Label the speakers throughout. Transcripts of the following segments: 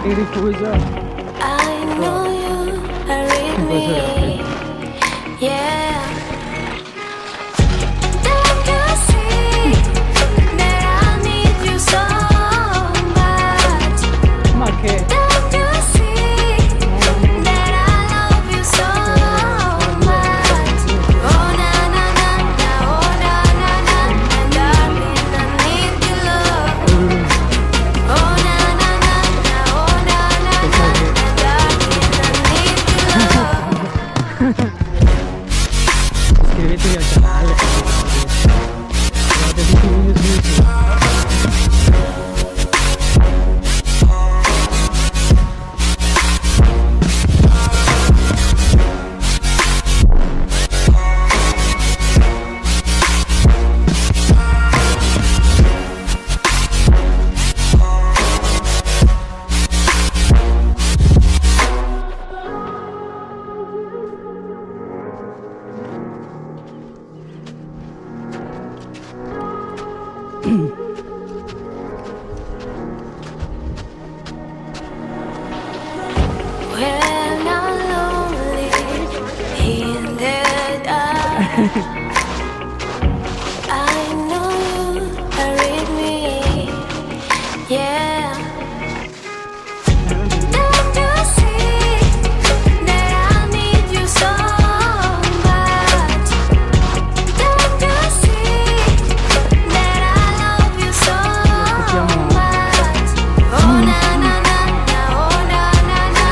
Speaker 1: Il rifugio.
Speaker 2: I know you read me. Yeah. Don't you see that I need you so much?
Speaker 1: Ma che?
Speaker 2: Don't you see that I love you so much? Oh na na na na, oh na na na, darling, I need your love. Oh na na na na, oh na na na, darling, I need your love.
Speaker 1: Iscrivetevi al canale. Trovate tutti i video su YouTube.
Speaker 2: When I'm lonely in the dark, I know you read me. Yeah. Don't you see that I need you so much? Don't you see that I love you so much? Oh na na na na, oh na na na,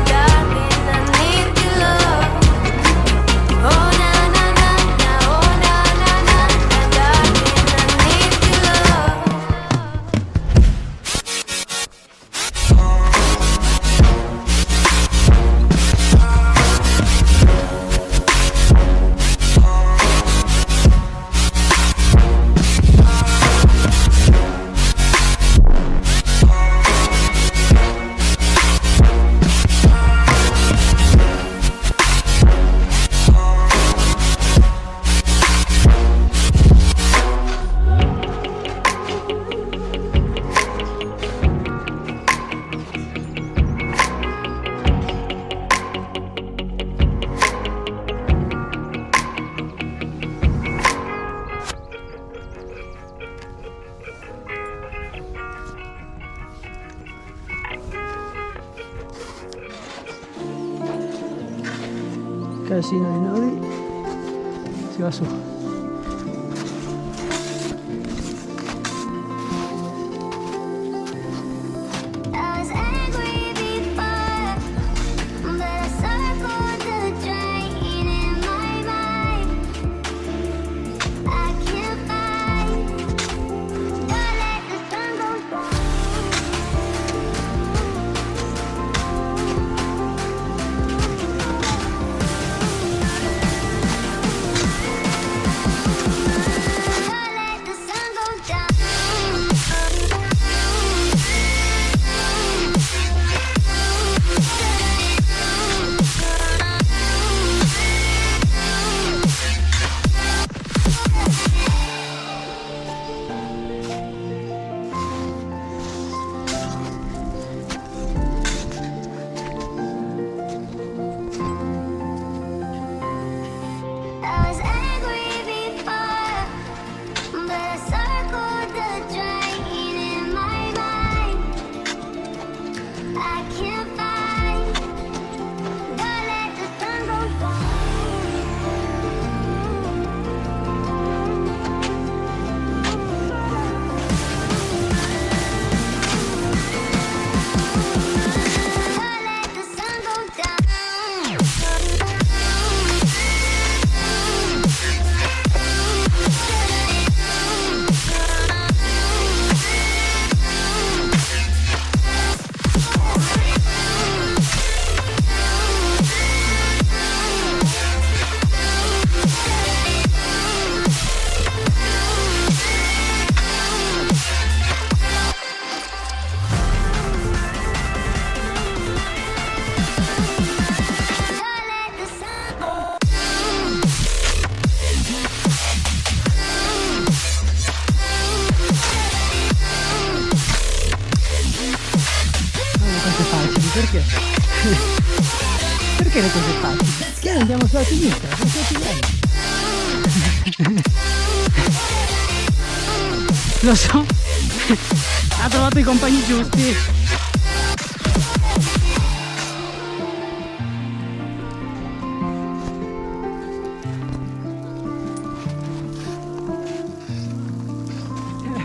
Speaker 2: darling, I need your love. Oh na na na na, oh na na na, darling, I need your love.
Speaker 1: Casino di nodi. Si va su.
Speaker 2: I was angry before, but I circled the drain in my mind. I can't find. Don't let the sun go down.
Speaker 1: Perché le cose facili? Noi andiamo sulla sinistra, sono stati belli. Lo so, ha trovato i compagni giusti.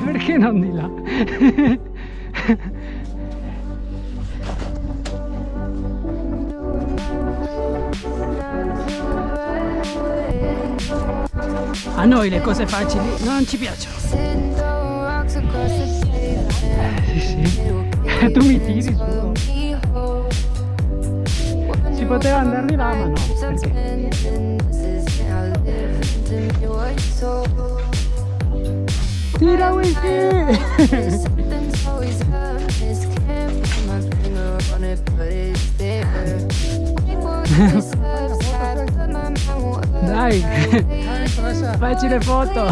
Speaker 1: Perché non di là? A noi le cose facili non ci piacciono. Sì, sì. Tu mi tiri su. Si poteva andare di là, ma no. Perché? Tira wifi! Dai, facci le foto.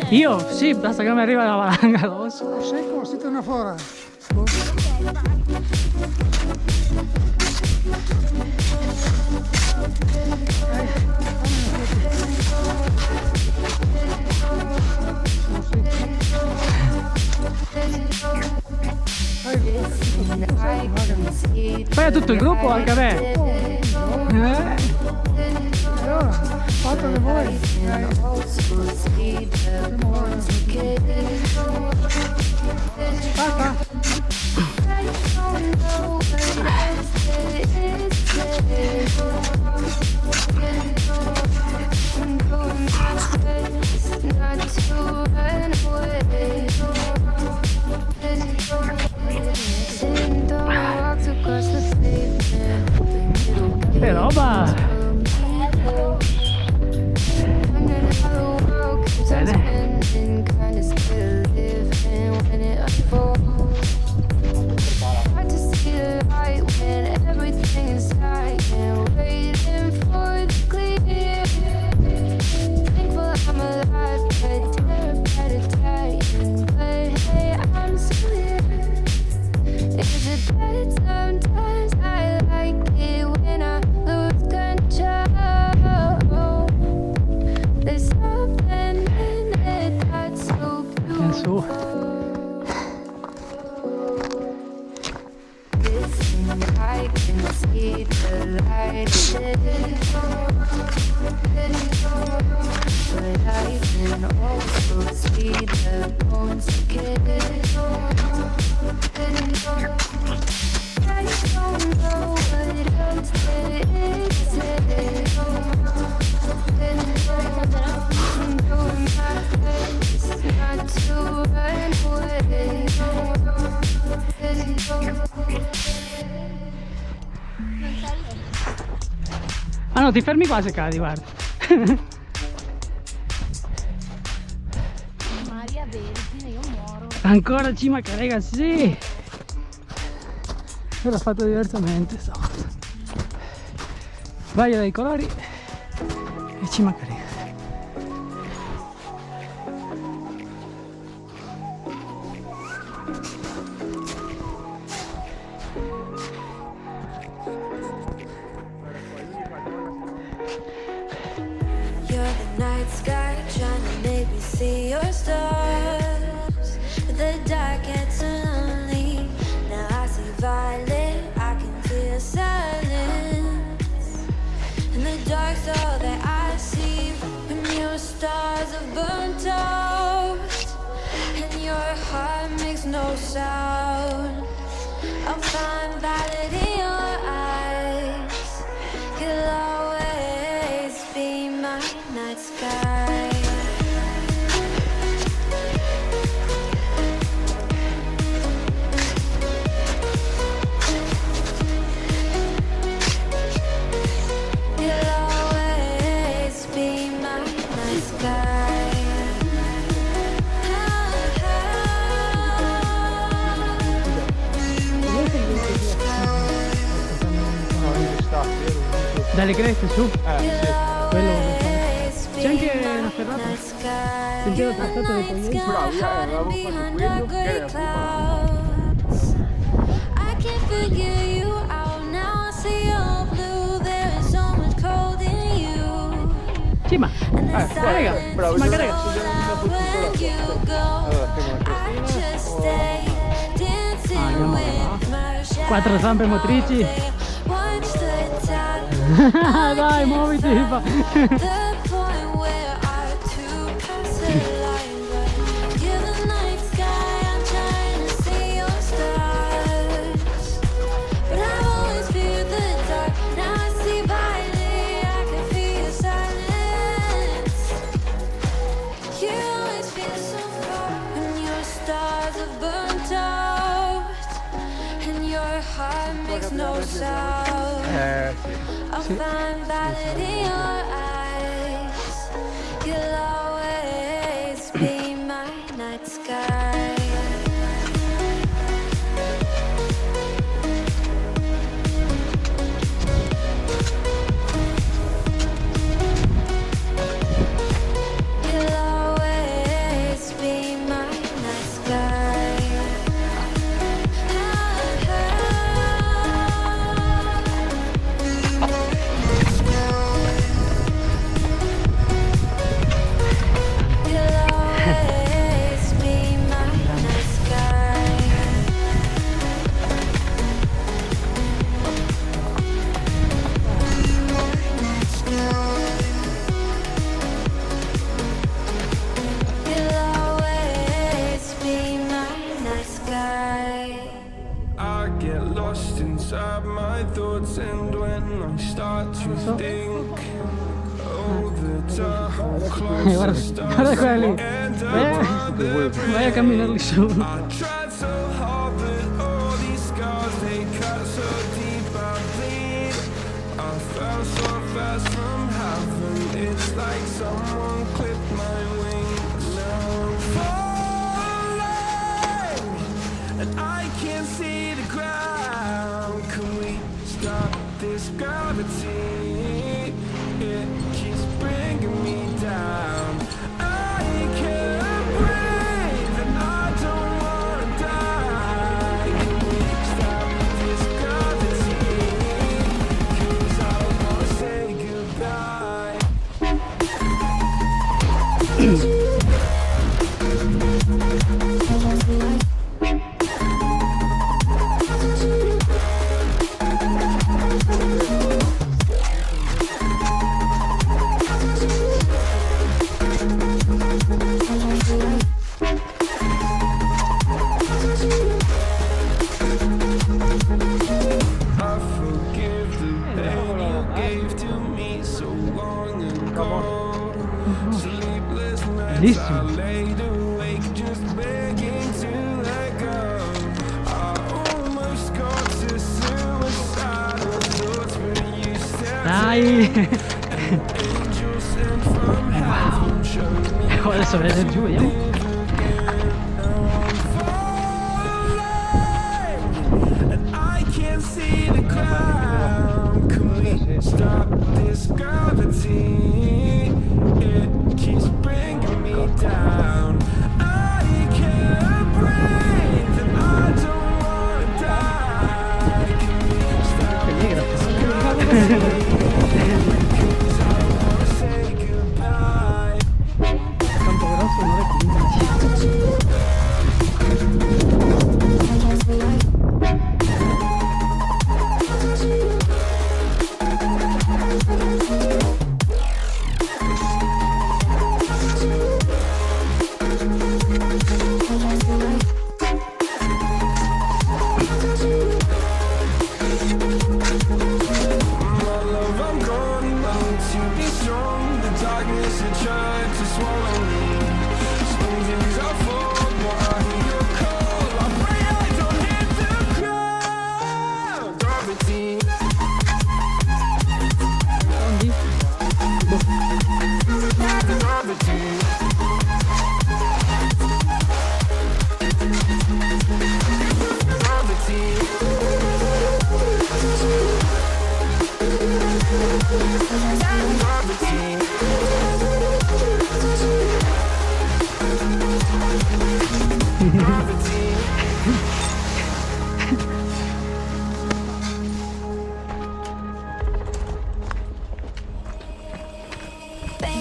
Speaker 1: Io? Sì, basta che mi arriva la valanga addosso.
Speaker 3: Secco, si torna fuori.
Speaker 1: Fai a tutto il gruppo, anche a me.
Speaker 3: Allora, fatele voi. Fatta.
Speaker 1: Che roba! Bene. Su. Ah no, ti fermi qua se cadi, guarda.
Speaker 4: Maria Vergine, io muoro.
Speaker 1: Ancora Cima Carega, sì! Io l'ho fatto diversamente, so. Vaio dei Colori e Cima Carega.
Speaker 2: See your stars, the dark gets lonely. Now I see violet, I can feel silence. And the dark's all that I see. When your stars have burnt toast, and your heart makes no sound, I'll find violet in your eyes. You'll always be my night sky.
Speaker 1: Dalle creste su?
Speaker 3: Sì.
Speaker 1: Quello lo so. ferrata.
Speaker 2: night sky.
Speaker 1: Sentivo
Speaker 2: The
Speaker 1: trattato le
Speaker 2: night
Speaker 1: pugliesi.
Speaker 2: sky hiding behind our gray clouds. I can't figure you out now. I see you're blue. There is so much cold in you.
Speaker 1: Cima
Speaker 2: And the
Speaker 1: Carega.
Speaker 2: silence
Speaker 1: Cima
Speaker 2: is
Speaker 1: Carega.
Speaker 2: so loud when you go. I just stay dancing
Speaker 1: andiamo
Speaker 2: with my shadow.
Speaker 1: Quattro zampe motrici.
Speaker 2: Watch the tide.
Speaker 1: Dai, muoviti.
Speaker 2: The point where our two paths align. But you're the night sky. I'm trying to see your stars. But I've always feared the dark. Now I see brightly. I can feel your silence. You always feel so far when your stars have burnt out and your heart makes no sound. I'll find violet in your eyes. You'll always be my night sky. You'll always be my night sky. You'll always be my night sky. You'll always be my night sky.
Speaker 5: I get lost inside my thoughts, and when I start to think, oh, the time close
Speaker 1: Guarda quella lì. Vai a camminare lì su.
Speaker 5: I tried so hard, but all these scars, they cut so deep, I bleed. I fell so fast from heaven, it's like someone clipped my wings. Now I'm falling, and I can't see the ground. Can we stop this gravity? It keeps bringing me down. I can't breathe, and I don't wanna die. Can we stop this gravity? 'Cause I wanna say goodbye. I forgive the pain you gave to me so long ago. Sleepless nights I laid awake just begging to let go. I almost got to suicidal thoughts, but you said
Speaker 1: Dai.
Speaker 5: angels sent from heaven showed me
Speaker 1: Adesso vedete giù, vediamo.
Speaker 5: and I can't see the ground. Can we stop this gravity? It keeps bringing me down. I can't breathe, and I don't wanna die. Can we stop this gravity? 'Cause I wanna say goodbye.
Speaker 1: Campogrosso 9:15.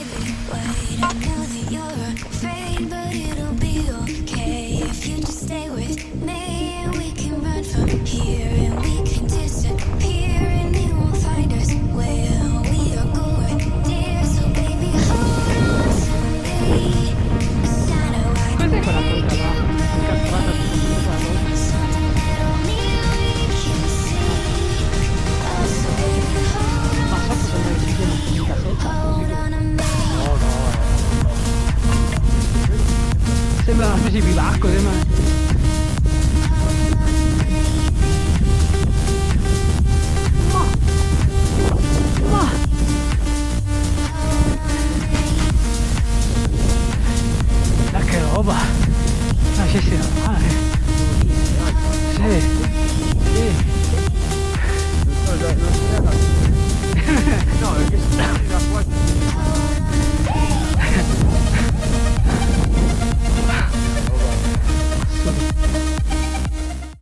Speaker 2: baby, wait, I know that you're afraid.